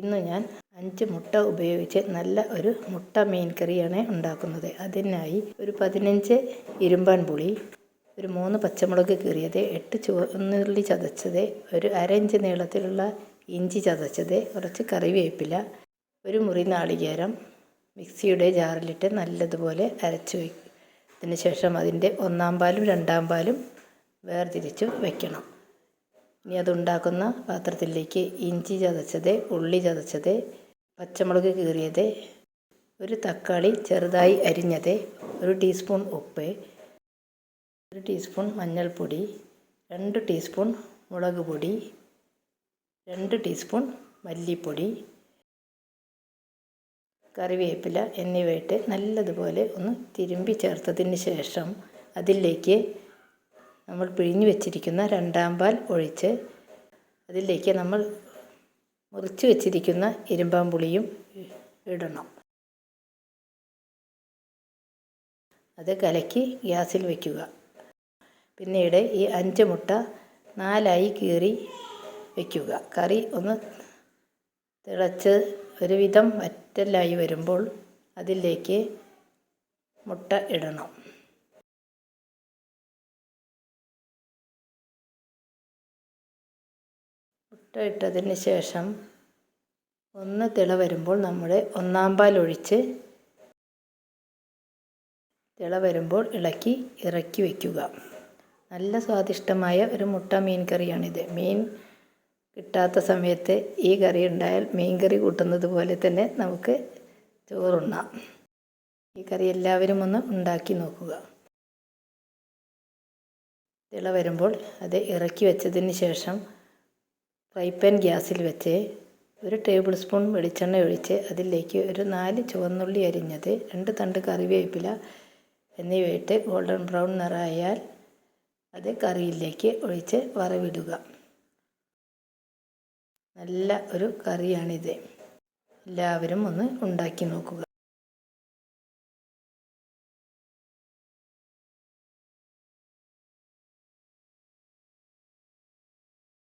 ഇന്ന് ഞാൻ 5 മുട്ട ഉപയോഗിച്ച് നല്ല ഒരു മുട്ട മീൻ കറിയാണ് ഉണ്ടാക്കുന്നത്. അതിനായി ഒരു 15 ഇരുമ്പാൻ പുളി, ഒരു 3 പച്ചമുളക് കീറിയത്, 8 ചുവന്നുള്ളി ചതച്ചത്, ഒരു 1/2 ഇഞ്ച് നീളത്തിലുള്ള ഇഞ്ചി ചതച്ചത്, കുറച്ച് കറിവേപ്പില, ഒരു മുറി നാളികേരം മിക്സിയുടെ ജാറിലിട്ട് നല്ലതുപോലെ അരച്ച് വയ്ക്കുന്നതിന് ശേഷം അതിൻ്റെ 1-ാം പാലും 2-ാം പാലും വേർതിരിച്ച് വയ്ക്കണം. ഇനി അതുണ്ടാക്കുന്ന പാത്രത്തിലേക്ക് ഇഞ്ചി ചതച്ചത്, ഉള്ളി ചതച്ചത്, പച്ചമുളക് കീറിയത്, ഒരു തക്കാളി ചെറുതായി അരിഞ്ഞത്, 1 ടീസ്പൂൺ ഉപ്പ്, 1 ടീസ്പൂൺ മഞ്ഞൾപ്പൊടി, 2 ടീസ്പൂൺ മുളക് പൊടി, 2 ടീസ്പൂൺ മല്ലിപ്പൊടി, കറിവേപ്പില എന്നിവയിട്ട് നല്ലതുപോലെ ഒന്ന് തിരുമ്പി ചേർത്തതിന് ശേഷം അതിലേക്ക് നമ്മൾ പിഴിഞ്ഞു വെച്ചിരിക്കുന്ന 2-ാം പാൽ ഒഴിച്ച് അതിലേക്ക് നമ്മൾ മുറിച്ച് വെച്ചിരിക്കുന്ന ഇരുമ്പാൻ പുളിയും ഇടണം. അത് കലക്കി ഗ്യാസിൽ വയ്ക്കുക. പിന്നീട് ഈ 5 മുട്ട 4ആയി കീറി വയ്ക്കുക. കറി ഒന്ന് തിളച്ച് ഒരുവിധം വറ്റലായി വരുമ്പോൾ അതിലേക്ക് മുട്ട ഇടണം. മുട്ട ഇട്ടതിന് ശേഷം ഒന്ന് തിള വരുമ്പോൾ നമ്മൾ 1-ാം പാൽ ഒഴിച്ച് തിള വരുമ്പോൾ ഇറക്കി വയ്ക്കുക. നല്ല സ്വാദിഷ്ടമായ ഒരു മുട്ട മീൻ കറിയാണിത്. മീൻ കിട്ടാത്ത സമയത്ത് ഈ കറി ഉണ്ടായാൽ മീൻ കറി കൂട്ടുന്നത് പോലെ തന്നെ നമുക്ക് ചോറുണ്ണാം. ഈ കറി എല്ലാവരും ഒന്ന് ഉണ്ടാക്കി നോക്കുക. തിള വരുമ്പോൾ അത് ഇറക്കി വെച്ചതിന് ശേഷം ഫ്രൈ പാൻ ഗ്യാസിൽ വെച്ച് 1 ടേബിൾ സ്പൂൺ വെളിച്ചെണ്ണ ഒഴിച്ച് അതിലേക്ക് ഒരു 4 ചുവന്നുള്ളി അരിഞ്ഞത്, 2 തണ്ട് കറിവേപ്പില എന്നിവയിട്ട് ഗോൾഡൻ ബ്രൗൺ നിറമായാൽ അത് കറിയിലേക്ക് ഒഴിച്ച് വറവിടുക. നല്ല ഒരു കറിയാണിത്. എല്ലാവരും ഒന്ന് ഉണ്ടാക്കി നോക്കുക.